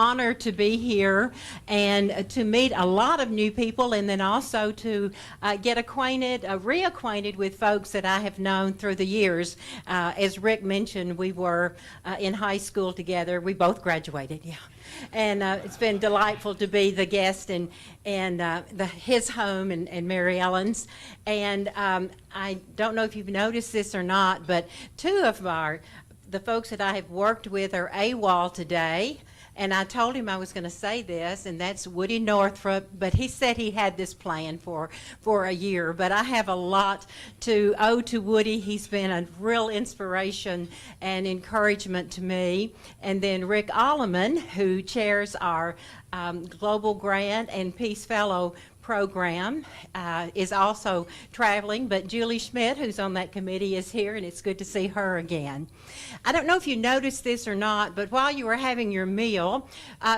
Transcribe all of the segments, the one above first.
honor to be here and to meet a lot of new people, and then also to get acquainted, reacquainted with folks that I have known through the years. As Rick mentioned, we were in high school together. We both graduated, yeah. And it's been delightful to be the guest in his home and Mary Ellen's. And I don't know if you've noticed this or not, but two of the folks that I have worked with are AWOL today. And I told him I was going to say this, and that's Woody Northrup, but he said he had this plan for a year. But I have a lot to owe to Woody. He's been a real inspiration and encouragement to me. And then Rick Alleman, who chairs our Global Grant and Peace Fellow program, is also traveling, but Julie Schmidt, who's on that committee, is here, and it's good to see her again. I don't know if you noticed this or not, but while you were having your meal,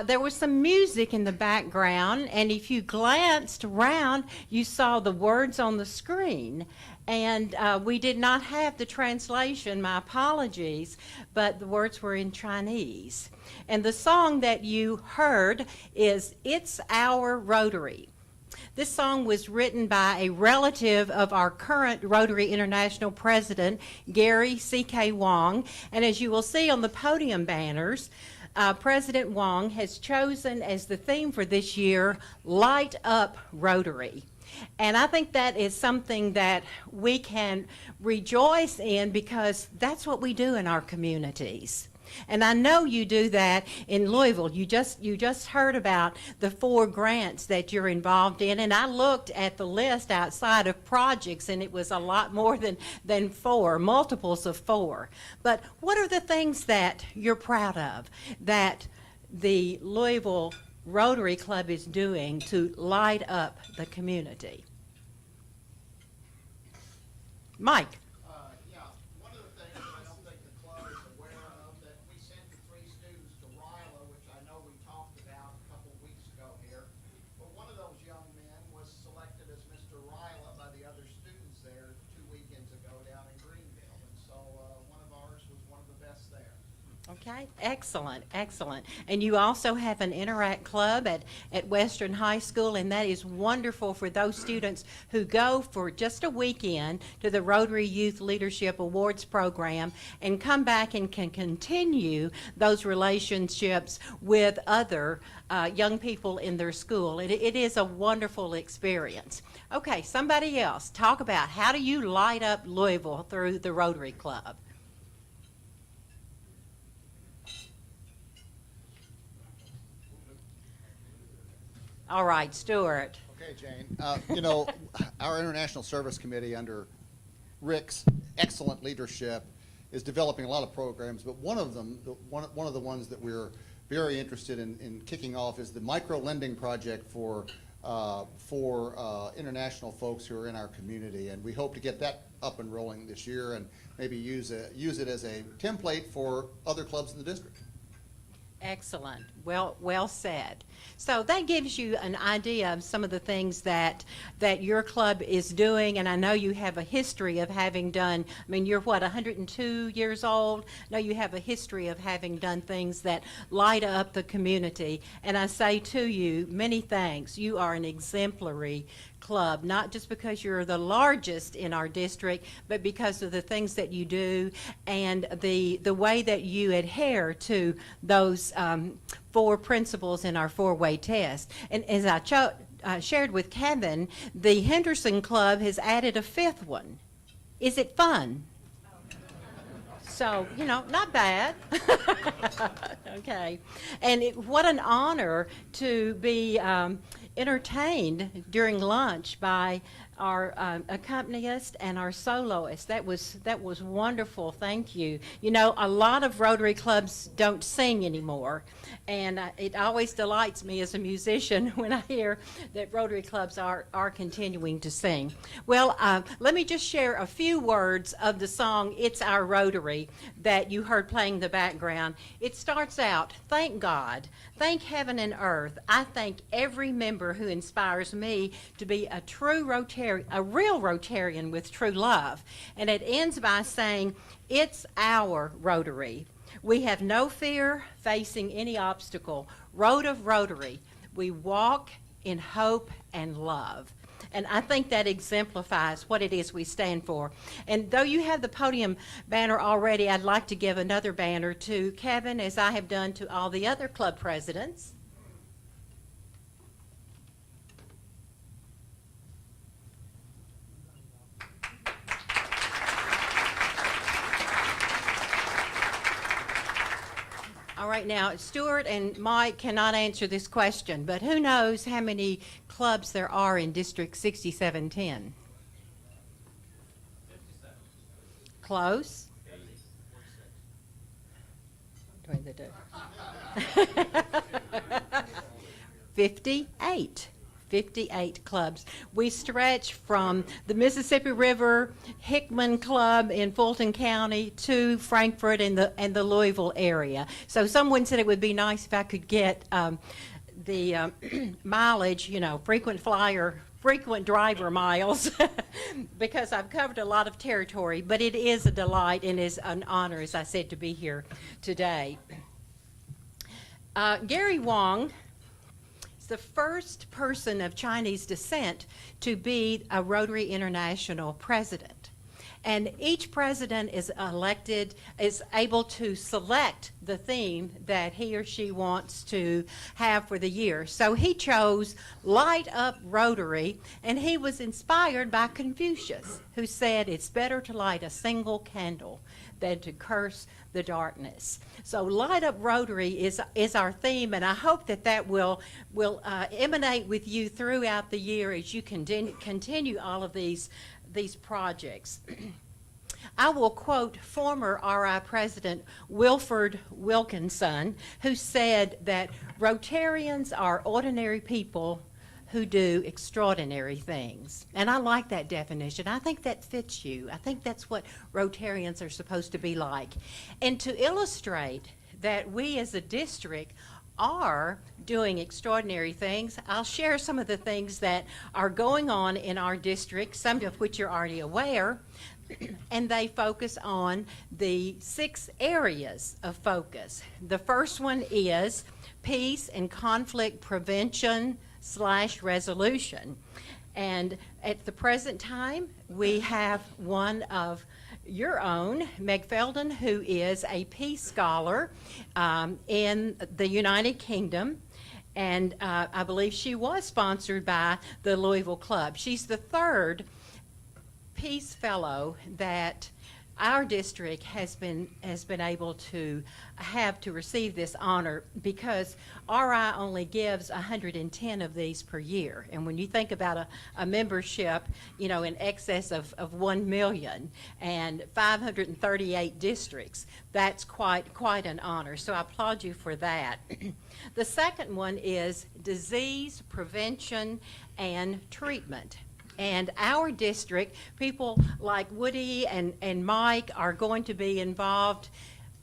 there was some music in the background, and if you glanced around, you saw the words on the screen. And we did not have the translation, my apologies, but the words were in Chinese. And the song that you heard is It's Our Rotary. This song was written by a relative of our current Rotary International president, Gary C.K. Wong. And as you will see on the podium banners, President Wong has chosen as the theme for this year, Light Up Rotary. And I think that is something that we can rejoice in because that's what we do in our communities. And I know you do that in Louisville. You just heard about the 4 grants that you're involved in, and I looked at the list outside of projects, and it was a lot more than 4, multiples of 4. But what are the things that you're proud of that the Louisville Rotary Club is doing to light up the community? Mike. Okay, excellent, excellent. And you also have an Interact Club at Western High School, and that is wonderful for those students who go for just a weekend to the Rotary Youth Leadership Awards program and come back and can continue those relationships with other young people in their school. It is a wonderful experience. Okay, somebody else, talk about how do you light up Louisville through the Rotary Club? All right, Stuart. Okay, Jane. Our International Service Committee under Rick's excellent leadership is developing a lot of programs, but one of them, one of the ones that we're very interested in kicking off is the micro lending project for international folks who are in our community, and we hope to get that up and rolling this year and maybe use it as a template for other clubs in the district. Excellent. Well said. So that gives you an idea of some of the things that your club is doing, and I know you have a history of having done, I mean, you're what, 102 years old? No, you have a history of having done things that light up the community, and I say to you, many thanks. You are an exemplary club, not just because you're the largest in our district, but because of the things that you do and the way that you adhere to those 4 principles in our 4-way test. And as I shared with Kevin, the Henderson Club has added a 5th one. Is it fun? So, not bad. Okay. And what an honor to be entertained during lunch by our accompanist and our soloist. That was wonderful. Thank you. A lot of Rotary clubs don't sing anymore, and it always delights me as a musician when I hear that Rotary clubs are continuing to sing. Well, let me just share a few words of the song "It's Our Rotary" that you heard playing in the background. It starts out, "Thank God, thank heaven and earth. I thank every member who inspires me to be a true Rotarian, a real Rotarian with true love." And it ends by saying, "It's our Rotary." We have no fear facing any obstacle. Road of Rotary. We walk in hope and love. And I think that exemplifies what it is we stand for. And though you have the podium banner already, I'd like to give another banner to Kevin, as I have done to all the other club presidents. All right, now, Stuart and Mike cannot answer this question, but who knows how many clubs there are in District 6710? 57. Close? 58. 58 clubs. We stretch from the Mississippi River Hickman Club in Fulton County to Frankfort and the Louisville area. So someone said it would be nice if I could get the mileage, frequent driver miles, because I've covered a lot of territory. But it is a delight and is an honor, as I said, to be here today. Gary Wong, the first person of Chinese descent to be a Rotary International president. And each president is able to select the theme that he or she wants to have for the year. So he chose Light Up Rotary, and he was inspired by Confucius, who said it's better to light a single candle than to curse the darkness. So Light Up Rotary is our theme, and I hope that will emanate with you throughout the year as you continue all of these projects. I will quote former RI President Wilford Wilkinson, who said that Rotarians are ordinary people who do extraordinary things. And I like that definition. I think that fits you. I think that's what Rotarians are supposed to be like. And to illustrate that we as a district are doing extraordinary things, I'll share some of the things that are going on in our district, some of which you're already aware, and they focus on the 6 areas of focus. The first one is peace and conflict prevention / resolution. And at the present time, we have one of your own, Meg Felden, who is a peace scholar in the United Kingdom. And I believe she was sponsored by the Louisville Club. She's the 3rd Peace Fellow that our district has been able to have to receive this honor, because RI only gives 110 of these per year. And when you think about a membership, in excess of 1 million and 538 districts, that's quite an honor. So I applaud you for that. The second one is disease prevention and treatment. And our district, people like Woody and Mike are going to be involved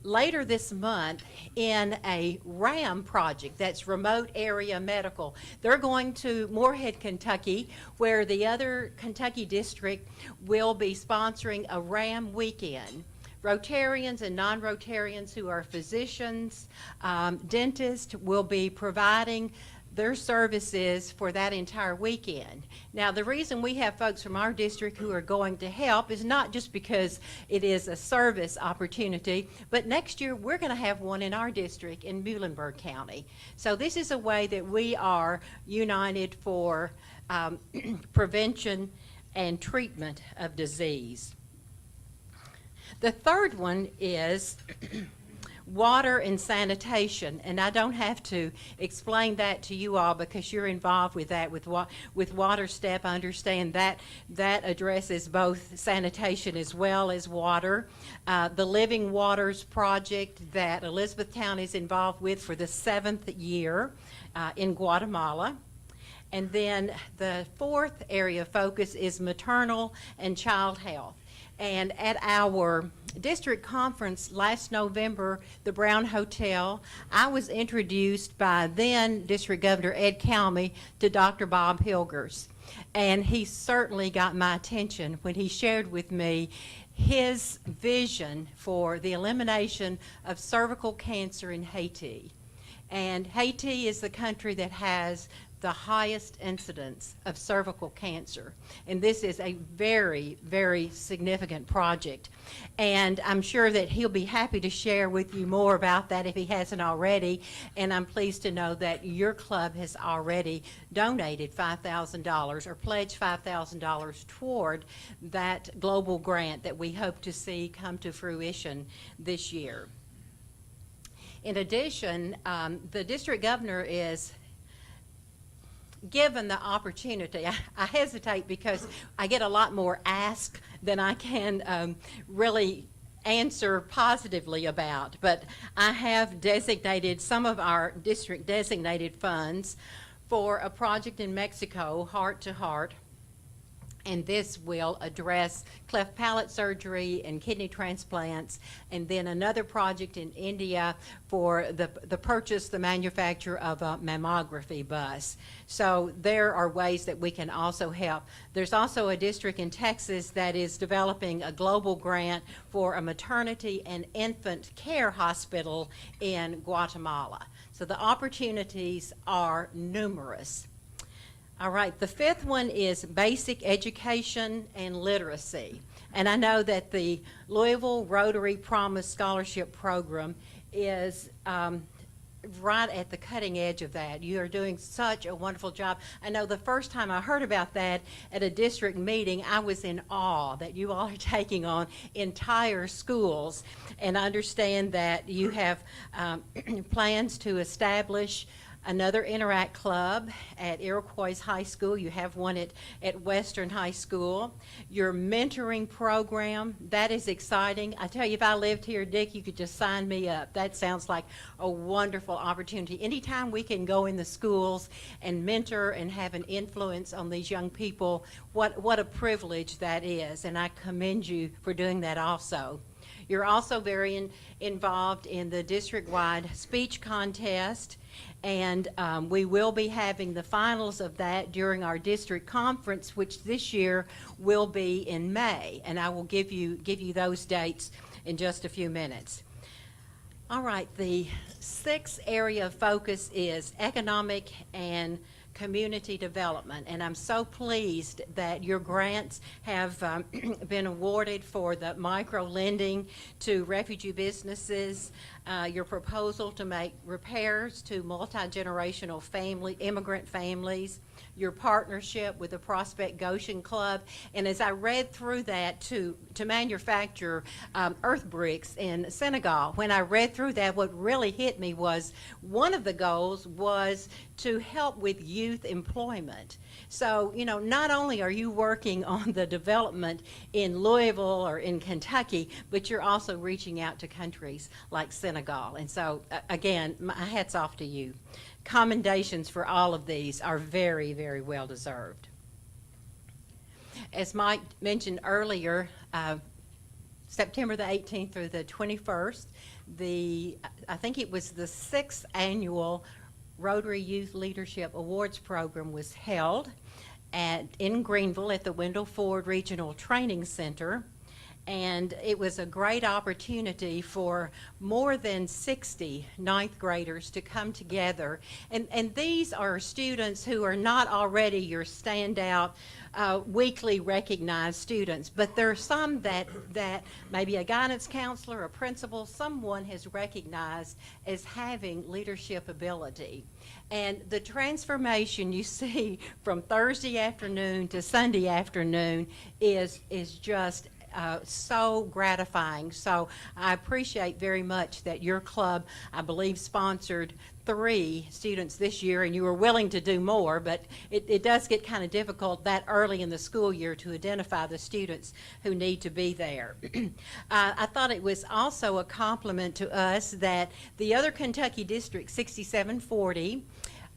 later this month in a RAM project, that's remote area medical. They're going to Moorhead, Kentucky, where the other Kentucky district will be sponsoring a RAM weekend. Rotarians and non-Rotarians who are physicians, dentists will be providing their services for that entire weekend. Now, the reason we have folks from our district who are going to help is not just because it is a service opportunity, but next year we're going to have one in our district in Muhlenberg County. So this is a way that we are united for prevention and treatment of disease. The third one is water and sanitation, and I don't have to explain that to you all because you're involved with that with Water Step. I understand that addresses both sanitation as well as water. The Living Waters project that Elizabethtown is involved with for the 7th year in Guatemala. And then the 4th area of focus is maternal and child health. And at our district conference last November, the Brown Hotel, I was introduced by then District Governor Ed Calmy to Dr. Bob Hilgers. And he certainly got my attention when he shared with me his vision for the elimination of cervical cancer in Haiti. And Haiti is the country that has the highest incidence of cervical cancer. And this is a very, very significant project. And I'm sure that he'll be happy to share with you more about that if he hasn't already. And I'm pleased to know that your club has already donated $5,000 or pledged $5,000 toward that global grant that we hope to see come to fruition this year. In addition, the district governor is given the opportunity. I hesitate because I get a lot more ask than I can really answer positively about, but I have designated some of our district designated funds for a project in Mexico, Heart to Heart, and this will address cleft palate surgery and kidney transplants, and then another project in India for the manufacture of a mammography bus. So there are ways that we can also help. There's also a district in Texas that is developing a global grant for a maternity and infant care hospital in Guatemala. So the opportunities are numerous. All right, the fifth one is basic education and literacy. And I know that the Louisville Rotary Promise Scholarship Program is right at the cutting edge of that. You are doing such a wonderful job. I know the first time I heard about that at a district meeting, I was in awe that you all are taking on entire schools. And I understand that you have plans to establish another Interact Club at Iroquois High School. You have one at Western High School. Your mentoring program, that is exciting. I tell you, if I lived here, Dick, you could just sign me up. That sounds like a wonderful opportunity. Anytime we can go in the schools and mentor and have an influence on these young people, what a privilege that is, and I commend you for doing that also. You're also very involved in the district-wide speech contest, and we will be having the finals of that during our district conference, which this year will be in May, and I will give you those dates in just a few minutes. All right, the sixth area of focus is economic and community development, and I'm so pleased that your grants have been awarded for the micro lending to refugee businesses, your proposal to make repairs to multi-generational immigrant families, your partnership with the Prospect Goshen Club, and as I read through that to manufacture earth bricks in Senegal, when I read through that, what really hit me was one of the goals was to help with youth employment. So, you know, not only are you working on the development in Louisville or in Kentucky, but you're also reaching out to countries like Senegal. And so, again, my hats off to you. Commendations for all of these are very, very well deserved. As Mike mentioned earlier, September the 18th through the 21st, I think it was the 6th annual Rotary Youth Leadership Awards program was held in Greenville at the Wendell Ford Regional Training Center. And it was a great opportunity for more than 60 ninth graders to come together. And these are students who are not already your standout weekly recognized students, but there are some that maybe a guidance counselor, a principal, someone has recognized as having leadership ability. And the transformation you see from Thursday afternoon to Sunday afternoon is just so gratifying. So I appreciate very much that your club, I believe, sponsored 3 students this year, and you were willing to do more, but it does get kind of difficult that early in the school year to identify the students who need to be there. I thought it was also a compliment to us that the other Kentucky district, 6740,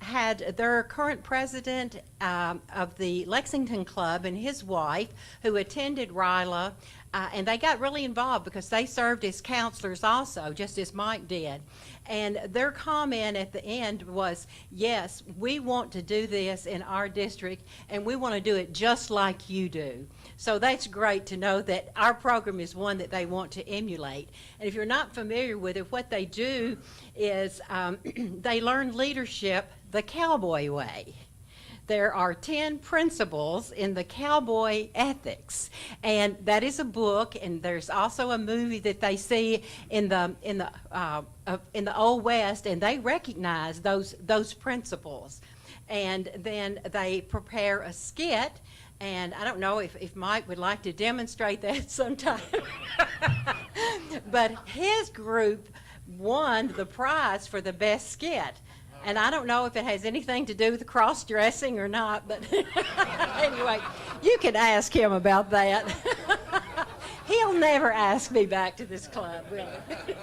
had their current president of the Lexington Club and his wife, who attended RILA, and they got really involved because they served as counselors also, just as Mike did. And their comment at the end was, yes, we want to do this in our district, and we want to do it just like you do. So that's great to know that our program is one that they want to emulate. And if you're not familiar with it, what they do is they learn leadership the cowboy way. There are 10 principles in the cowboy ethics, and that is a book. And there's also a movie that they see in the Old West, and they recognize those principles. And then they prepare a skit, and I don't know if Mike would like to demonstrate that sometime. But his group won the prize for the best skit. And I don't know if it has anything to do with cross-dressing or not, but anyway, you can ask him about that. He'll never ask me back to this club, will he?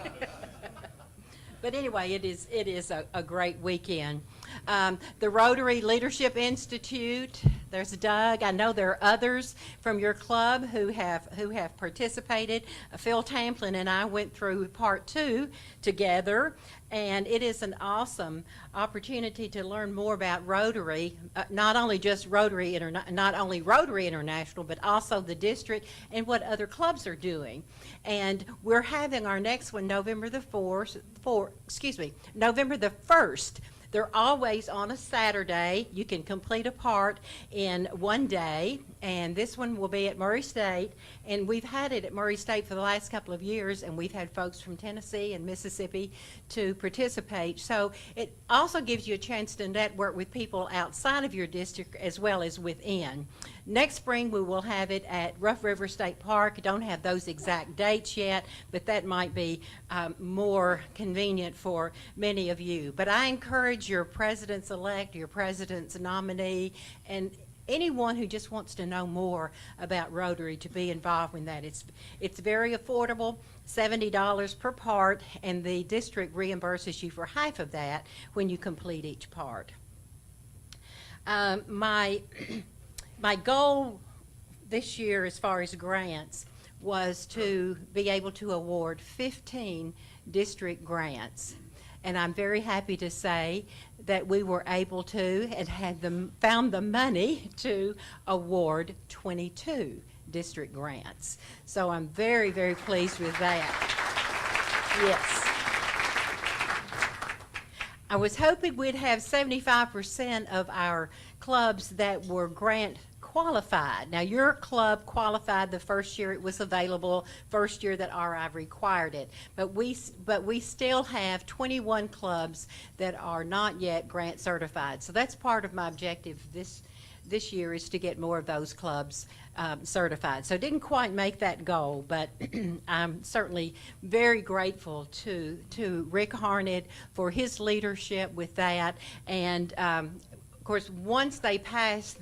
But anyway, it is a great weekend. The Rotary Leadership Institute, there's Doug. I know there are others from your club who have participated. Phil Tamplin and I went through part 2 together, and it is an awesome opportunity to learn more about Rotary, not only Rotary International, but also the district and what other clubs are doing. And we're having our next one November the 1st. They're always on a Saturday. You can complete a part in one day, and this one will be at Murray State. And we've had it at Murray State for the last couple of years, and we've had folks from Tennessee and Mississippi to participate. So it also gives you a chance to network with people outside of your district as well as within. Next spring, we will have it at Rough River State Park. Don't have those exact dates yet, but that might be more convenient for many of you. But I encourage your presidents-elect, your president's nominee, and anyone who just wants to know more about Rotary to be involved in that. It's very affordable, $70 per part, and the district reimburses you for half of that when you complete each part. My goal this year as far as grants was to be able to award 15 district grants. And I'm very happy to say that we were able to and found the money to award 22 district grants. So I'm very, very pleased with that. Yes. I was hoping we'd have 75% of our clubs that were grant qualified. Now, your club qualified the first year it was available, first year that RI required it. But we still have 21 clubs that are not yet grant certified. So that's part of my objective this year, is to get more of those clubs certified. So didn't quite make that goal, but I'm certainly very grateful to Rick Harned for his leadership with that. And of course, once they pass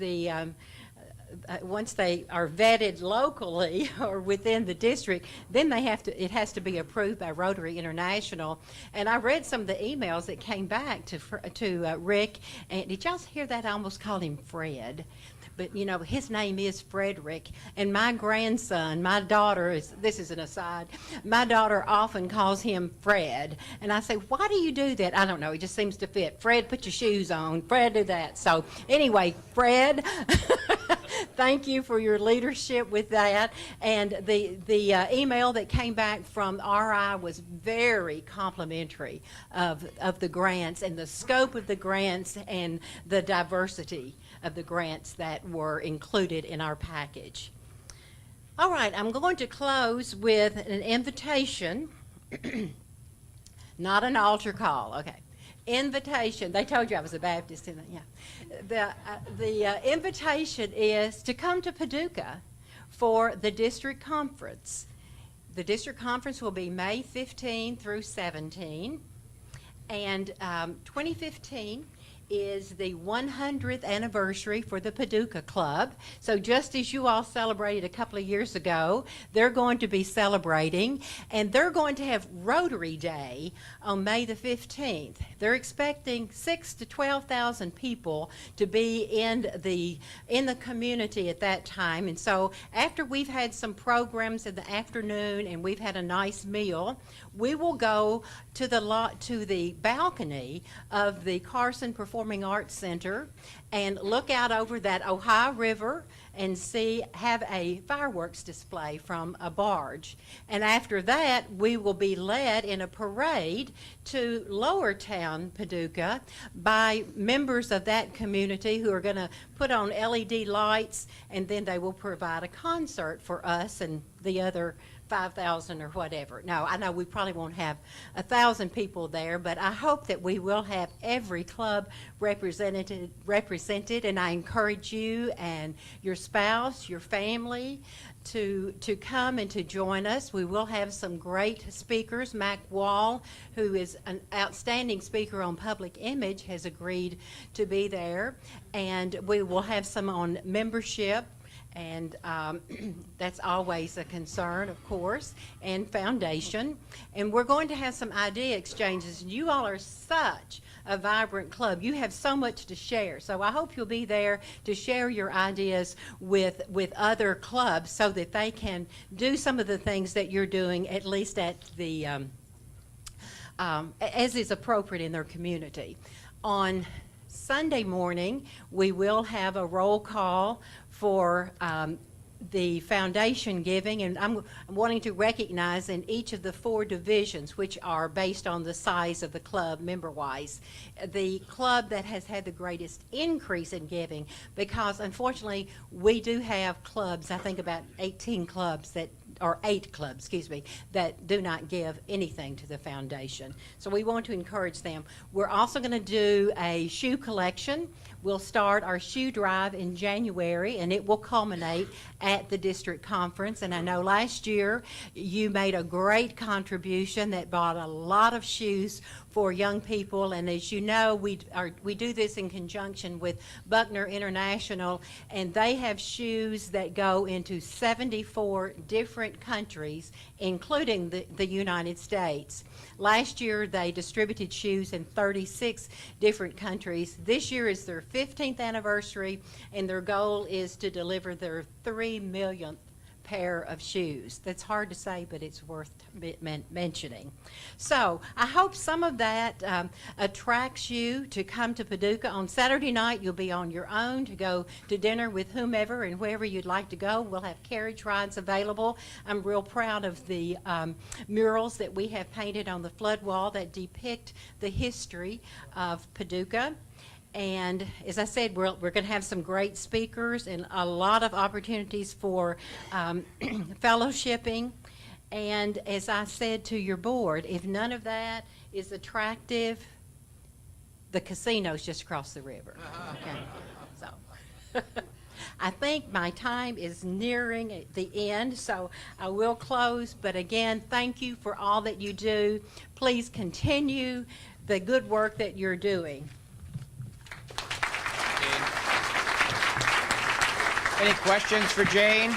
once they are vetted locally or within the district, then it has to be approved by Rotary International. And I read some of the emails that came back to Rick, and did y'all hear that? I almost called him Fred. But, you know, his name is Frederick. And my grandson, my daughter, this is an aside, my daughter often calls him Fred. And I say, why do you do that? I don't know. It just seems to fit. Fred, put your shoes on. Fred, do that. So anyway, Fred, thank you for your leadership with that. And the email that came back from RI was very complimentary of the grants and the scope of the grants and the diversity of the grants that were included in our package. All right, I'm going to close with an invitation, not an altar call. Okay, invitation. They told you I was a Baptist, didn't they? Yeah. The invitation is to come to Paducah for the district conference. The district conference will be May 15 through 17, and 2015 is the 100th anniversary for the Paducah Club. So just as you all celebrated a couple of years ago, they're going to be celebrating, and they're going to have Rotary Day on May the 15th. They're expecting 6,000 to 12,000 people to be in the community at that time. And so after we've had some programs in the afternoon and we've had a nice meal, we will go to the balcony of the Carson Performing Arts Center and look out over that Ohio River and have a fireworks display from a barge. And after that, we will be led in a parade to Lower Town, Paducah, by members of that community who are going to put on LED lights, and then they will provide a concert for us and the other 5,000 or whatever. No, I know we probably won't have 1,000 people there, but I hope that we will have every club represented, and I encourage you and your spouse, your family, to come and to join us. We will have some great speakers. Mac Wall, who is an outstanding speaker on public image, has agreed to be there, and we will have some on membership, and that's always a concern, of course, and foundation. And we're going to have some idea exchanges. You all are such a vibrant club. You have so much to share. So I hope you'll be there to share your ideas with other clubs so that they can do some of the things that you're doing, at least at the as is appropriate in their community. On Sunday morning, we will have a roll call for the foundation giving, and I'm wanting to recognize in each of the 4 divisions, which are based on the size of the club member-wise, the club that has had the greatest increase in giving, because unfortunately we do have clubs, I think about 18 clubs that, or 8 clubs, excuse me, that do not give anything to the foundation. So we want to encourage them. We're also going to do a shoe collection. We'll start our shoe drive in January, and it will culminate at the district conference. And I know last year you made a great contribution that bought a lot of shoes for young people, and as you know, we do this in conjunction with Buckner International, and they have shoes that go into 74 different countries, including the United States. Last year, they distributed shoes in 36 different countries. This year is their 15th anniversary, and their goal is to deliver their 3 millionth pair of shoes. That's hard to say, but it's worth mentioning. So I hope some of that attracts you to come to Paducah. On Saturday night, you'll be on your own to go to dinner with whomever and wherever you'd like to go. We'll have carriage rides available. I'm real proud of the murals that we have painted on the flood wall that depict the history of Paducah. And as I said, we're going to have some great speakers and a lot of opportunities for fellowshipping. And as I said to your board, if none of that is attractive, the casino's just across the river. Okay, so I think my time is nearing the end, so I will close. But again, thank you for all that you do. Please continue the good work that you're doing. Any questions for Jane?